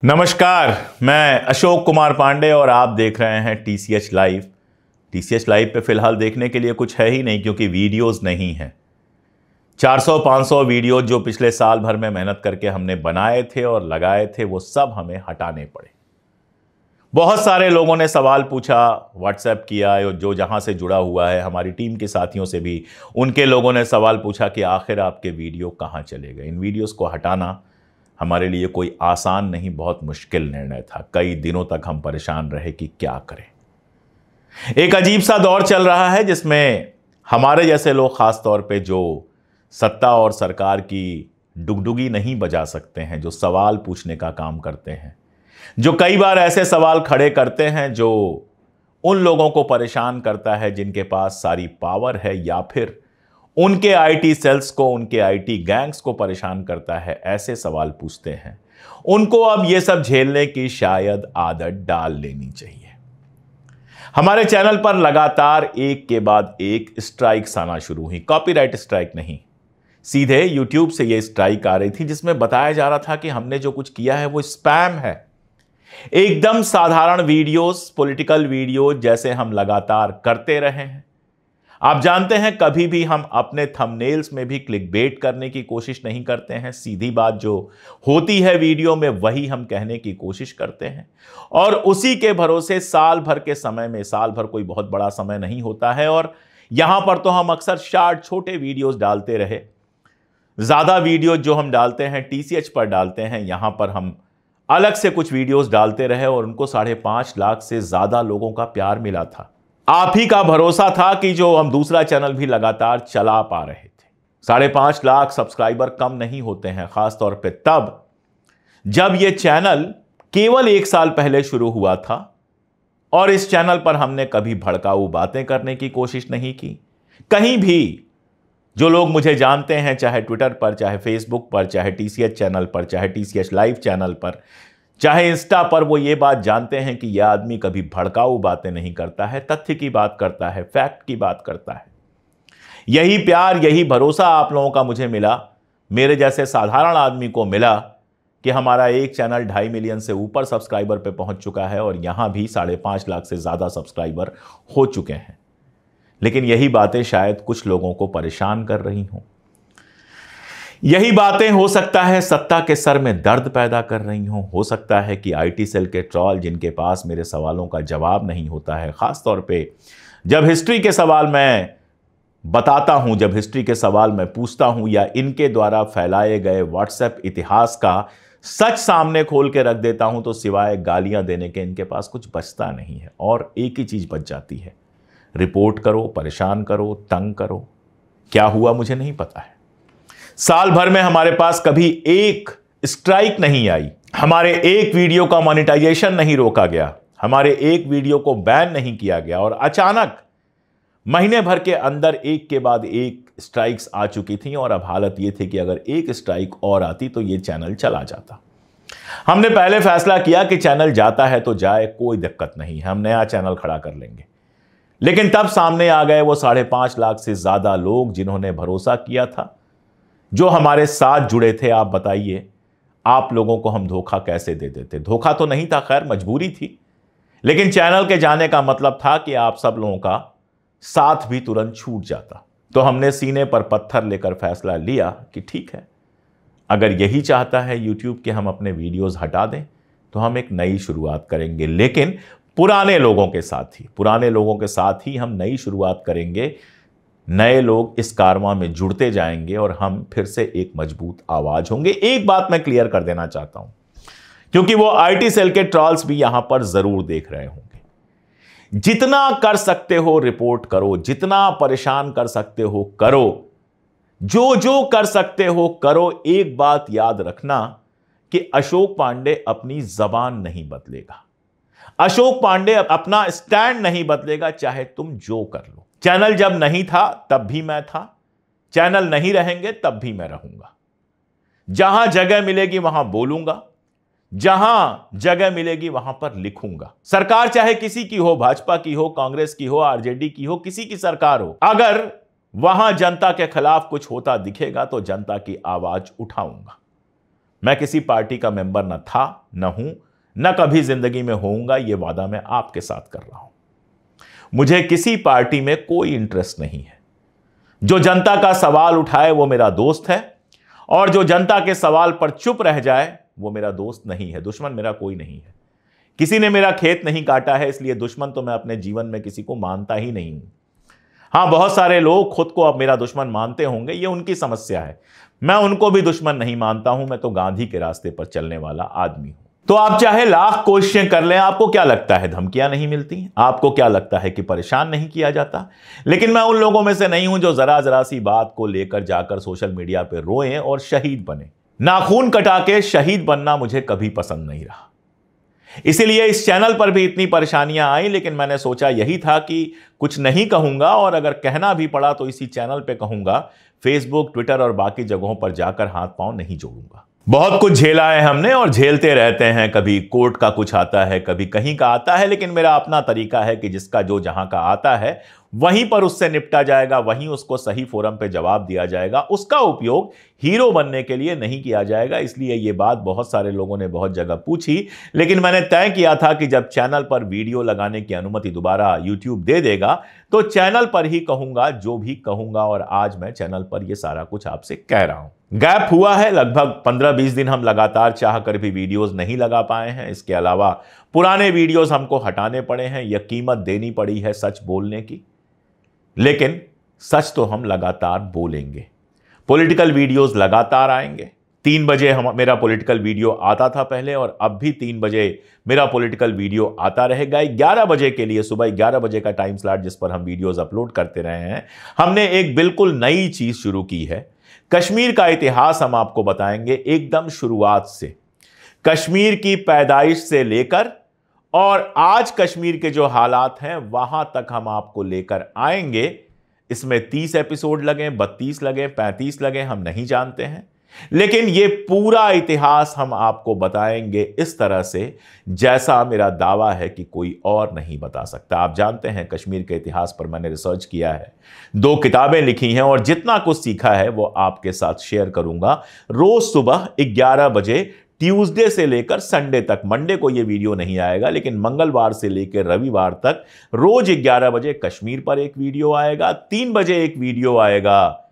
नमस्कार, मैं अशोक कुमार पांडे और आप देख रहे हैं टीसीएच लाइव। टीसीएच लाइव पे फिलहाल देखने के लिए कुछ है ही नहीं क्योंकि वीडियोस नहीं हैं। 400-500 वीडियो जो पिछले साल भर में मेहनत करके हमने बनाए थे और लगाए थे वो सब हमें हटाने पड़े। बहुत सारे लोगों ने सवाल पूछा, व्हाट्सएप किया, और जो जहां से जुड़ा हुआ है हमारी टीम के साथियों से भी उनके लोगों ने सवाल पूछा कि आखिर आपके वीडियो कहाँ चले गए। इन वीडियोस को हटाना हमारे लिए कोई आसान नहीं, बहुत मुश्किल निर्णय था। कई दिनों तक हम परेशान रहे कि क्या करें। एक अजीब सा दौर चल रहा है जिसमें हमारे जैसे लोग, खास तौर पे जो सत्ता और सरकार की डुगडुगी नहीं बजा सकते हैं, जो सवाल पूछने का काम करते हैं, जो कई बार ऐसे सवाल खड़े करते हैं जो उन लोगों को परेशान करता है जिनके पास सारी पावर है, या फिर उनके आईटी सेल्स को, उनके आईटी गैंग्स को परेशान करता है, ऐसे सवाल पूछते हैं। उनको अब यह सब झेलने की शायद आदत डाल लेनी चाहिए। हमारे चैनल पर लगातार एक के बाद एक स्ट्राइक्स आना शुरू हुई। कॉपीराइट स्ट्राइक नहीं, सीधे यूट्यूब से यह स्ट्राइक आ रही थी जिसमें बताया जा रहा था कि हमने जो कुछ किया है वो स्पैम है। एकदम साधारण वीडियोस, पॉलिटिकल वीडियोस जैसे हम लगातार करते रहे हैं। आप जानते हैं कभी भी हम अपने थंबनेल्स में भी क्लिकबेट करने की कोशिश नहीं करते हैं। सीधी बात जो होती है वीडियो में वही हम कहने की कोशिश करते हैं, और उसी के भरोसे साल भर के समय में, साल भर कोई बहुत बड़ा समय नहीं होता है, और यहां पर तो हम अक्सर शॉर्ट छोटे वीडियोस डालते रहे। ज्यादा वीडियो जो हम डालते हैं टीसीएच पर डालते हैं, यहां पर हम अलग से कुछ वीडियोस डालते रहे और उनको 5.5 लाख से ज्यादा लोगों का प्यार मिला था। आप ही का भरोसा था कि जो हम दूसरा चैनल भी लगातार चला पा रहे थे। 5.5 लाख सब्सक्राइबर कम नहीं होते हैं, खासतौर पे तब जब यह चैनल केवल 1 साल पहले शुरू हुआ था, और इस चैनल पर हमने कभी भड़काऊ बातें करने की कोशिश नहीं की। कहीं भी जो लोग मुझे जानते हैं, चाहे ट्विटर पर, चाहे फेसबुक पर, चाहे टीसीएच चैनल पर, चाहे टीसीएच लाइव चैनल पर, चाहे इंस्टा पर, वो ये बात जानते हैं कि यह आदमी कभी भड़काऊ बातें नहीं करता है, तथ्य की बात करता है, फैक्ट की बात करता है। यही प्यार, यही भरोसा आप लोगों का मुझे मिला, मेरे जैसे साधारण आदमी को मिला, कि हमारा एक चैनल 2.5 मिलियन से ऊपर सब्सक्राइबर पे पहुंच चुका है और यहां भी 5.5 लाख से ज्यादा सब्सक्राइबर हो चुके हैं। लेकिन यही बातें शायद कुछ लोगों को परेशान कर रही हों। यही बातें हो सकता है सत्ता के सर में दर्द पैदा कर रही हों। हो सकता है कि आईटी सेल के ट्रॉल, जिनके पास मेरे सवालों का जवाब नहीं होता है, खास तौर पे जब हिस्ट्री के सवाल मैं बताता हूं, जब हिस्ट्री के सवाल मैं पूछता हूं, या इनके द्वारा फैलाए गए व्हाट्सएप इतिहास का सच सामने खोल के रख देता हूं, तो सिवाय गालियां देने के इनके पास कुछ बचता नहीं है। और एक ही चीज बच जाती है, रिपोर्ट करो, परेशान करो, तंग करो। क्या हुआ मुझे नहीं पता है। साल भर में हमारे पास कभी एक स्ट्राइक नहीं आई, हमारे एक वीडियो का मोनेटाइजेशन नहीं रोका गया, हमारे एक वीडियो को बैन नहीं किया गया, और अचानक महीने भर के अंदर एक के बाद एक स्ट्राइक्स आ चुकी थी। और अब हालत यह थी कि अगर एक स्ट्राइक और आती तो यह चैनल चला जाता। हमने पहले फैसला किया कि चैनल जाता है तो जाए, कोई दिक्कत नहीं है, हम नया चैनल खड़ा कर लेंगे। लेकिन तब सामने आ गए वो 5.5 लाख से ज्यादा लोग जिन्होंने भरोसा किया था, जो हमारे साथ जुड़े थे। आप बताइए, आप लोगों को हम धोखा कैसे दे देते? धोखा तो नहीं था, खैर मजबूरी थी, लेकिन चैनल के जाने का मतलब था कि आप सब लोगों का साथ भी तुरंत छूट जाता। तो हमने सीने पर पत्थर लेकर फैसला लिया कि ठीक है, अगर यही चाहता है यूट्यूब के हम अपने वीडियोस हटा दें, तो हम एक नई शुरुआत करेंगे, लेकिन पुराने लोगों के साथ ही हम नई शुरुआत करेंगे। नए लोग इस कारवां में जुड़ते जाएंगे और हम फिर से एक मजबूत आवाज होंगे। एक बात मैं क्लियर कर देना चाहता हूं, क्योंकि वो आईटी सेल के ट्रॉल्स भी यहां पर जरूर देख रहे होंगे। जितना कर सकते हो रिपोर्ट करो, जितना परेशान कर सकते हो करो, जो कर सकते हो करो। एक बात याद रखना कि अशोक पांडे अपनी जबान नहीं बदलेगा, अशोक पांडे अपना स्टैंड नहीं बदलेगा, चाहे तुम जो कर लो। चैनल जब नहीं था तब भी मैं था, चैनल नहीं रहेंगे तब भी मैं रहूंगा। जहां जगह मिलेगी वहां बोलूंगा, जहां जगह मिलेगी वहां पर लिखूंगा। सरकार चाहे किसी की हो, भाजपा की हो, कांग्रेस की हो, आरजेडी की हो, किसी की सरकार हो, अगर वहां जनता के खिलाफ कुछ होता दिखेगा तो जनता की आवाज उठाऊंगा। मैं किसी पार्टी का मेंबर न था, न हूं, न कभी जिंदगी में होऊंगा। यह वादा मैं आपके साथ कर रहा हूं। मुझे किसी पार्टी में कोई इंटरेस्ट नहीं है। जो जनता का सवाल उठाए वो मेरा दोस्त है, और जो जनता के सवाल पर चुप रह जाए वो मेरा दोस्त नहीं है। दुश्मन मेरा कोई नहीं है। किसी ने मेरा खेत नहीं काटा है, इसलिए दुश्मन तो मैं अपने जीवन में किसी को मानता ही नहीं हूं। हां, बहुत सारे लोग खुद को अब मेरा दुश्मन मानते होंगे, ये उनकी समस्या है। मैं उनको भी दुश्मन नहीं मानता हूं। मैं तो गांधी के रास्ते पर चलने वाला आदमी हूं। तो आप चाहे लाख कोशिशें कर लें, आपको क्या लगता है धमकियां नहीं मिलती? आपको क्या लगता है कि परेशान नहीं किया जाता? लेकिन मैं उन लोगों में से नहीं हूं जो जरा जरा सी बात को लेकर जाकर सोशल मीडिया पर रोएं और शहीद बने। नाखून कटा के शहीद बनना मुझे कभी पसंद नहीं रहा। इसीलिए इस चैनल पर भी इतनी परेशानियां आई, लेकिन मैंने सोचा यही था कि कुछ नहीं कहूंगा, और अगर कहना भी पड़ा तो इसी चैनल पे कहूंगा। फेसबुक, ट्विटर और बाकी जगहों पर जाकर हाथ पांव नहीं जोड़ूंगा। बहुत कुछ झेला है हमने और झेलते रहते हैं। कभी कोर्ट का कुछ आता है, कभी कहीं का आता है, लेकिन मेरा अपना तरीका है कि जिसका जो जहां का आता है वहीं पर उससे निपटा जाएगा, वहीं उसको सही फोरम पे जवाब दिया जाएगा। उसका उपयोग हीरो बनने के लिए नहीं किया जाएगा। इसलिए यह बात बहुत सारे लोगों ने बहुत जगह पूछी, लेकिन मैंने तय किया था कि जब चैनल पर वीडियो लगाने की अनुमति दोबारा यूट्यूब दे देगा तो चैनल पर ही कहूंगा जो भी कहूंगा, और आज मैं चैनल पर यह सारा कुछ आपसे कह रहा हूं। गैप हुआ है, लगभग 15-20 दिन हम लगातार चाहकर भी वीडियोस नहीं लगा पाए हैं। इसके अलावा पुराने वीडियोस हमको हटाने पड़े हैं। यह कीमत देनी पड़ी है सच बोलने की, लेकिन सच तो हम लगातार बोलेंगे। पॉलिटिकल वीडियोस लगातार आएंगे। 3 बजे मेरा पॉलिटिकल वीडियो आता था पहले, और अब भी 3 बजे मेरा पॉलिटिकल वीडियो आता रहेगा। 11 बजे के लिए, सुबह 11 बजे का टाइम स्लॉट जिस पर हम वीडियोस अपलोड करते रहे हैं। हमने एक बिल्कुल नई चीज शुरू की है। कश्मीर का इतिहास हम आपको बताएंगे एकदम शुरुआत से, कश्मीर की पैदाइश से लेकर और आज कश्मीर के जो हालात हैं वहां तक हम आपको लेकर आएंगे। इसमें 30 एपिसोड लगे, 32 लगे, 35 लगे, हम नहीं जानते हैं, लेकिन यह पूरा इतिहास हम आपको बताएंगे इस तरह से जैसा मेरा दावा है कि कोई और नहीं बता सकता। आप जानते हैं कश्मीर के इतिहास पर मैंने रिसर्च किया है, 2 किताबें लिखी हैं, और जितना कुछ सीखा है वो आपके साथ शेयर करूंगा। रोज सुबह 11 बजे ट्यूसडे से लेकर संडे तक, मंडे को यह वीडियो नहीं आएगा, लेकिन मंगलवार से लेकर रविवार तक रोज 11 बजे कश्मीर पर एक वीडियो आएगा। 3 बजे एक वीडियो आएगा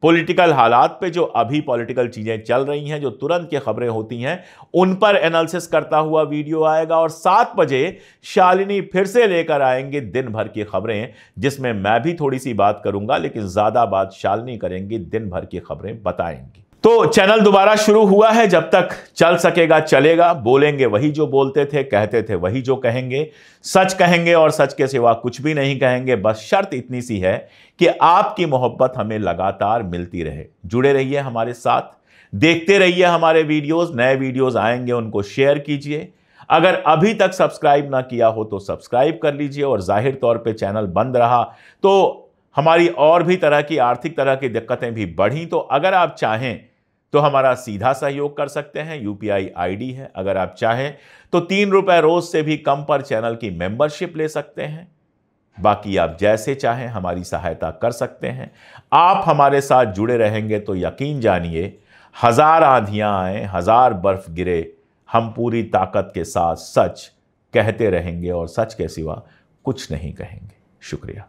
पॉलिटिकल हालात पे, जो अभी पॉलिटिकल चीजें चल रही हैं, जो तुरंत की खबरें होती हैं, उन पर एनालिसिस करता हुआ वीडियो आएगा। और 7 बजे शालिनी फिर से लेकर आएंगे दिन भर की खबरें, जिसमें मैं भी थोड़ी सी बात करूंगा, लेकिन ज्यादा बात शालिनी करेंगी, दिन भर की खबरें बताएंगी। तो चैनल दोबारा शुरू हुआ है, जब तक चल सकेगा चलेगा। बोलेंगे वही जो बोलते थे, कहते थे वही जो कहेंगे। सच कहेंगे और सच के सिवा कुछ भी नहीं कहेंगे। बस शर्त इतनी सी है कि आपकी मोहब्बत हमें लगातार मिलती रहे। जुड़े रहिए हमारे साथ, देखते रहिए हमारे वीडियोस। नए वीडियोस आएंगे, उनको शेयर कीजिए। अगर अभी तक सब्सक्राइब ना किया हो तो सब्सक्राइब कर लीजिए। और जाहिर तौर पे चैनल बंद रहा तो हमारी और भी तरह की आर्थिक तरह की दिक्कतें भी बढ़ी। तो अगर आप चाहें तो हमारा सीधा सहयोग कर सकते हैं, यूपीआई आईडी है। अगर आप चाहें तो 3 रुपए रोज से भी कम पर चैनल की मेंबरशिप ले सकते हैं। बाकी आप जैसे चाहें हमारी सहायता कर सकते हैं। आप हमारे साथ जुड़े रहेंगे तो यकीन जानिए, 1000 आंधियां आए, 1000 बर्फ गिरे, हम पूरी ताकत के साथ सच कहते रहेंगे और सच के सिवा कुछ नहीं कहेंगे। शुक्रिया।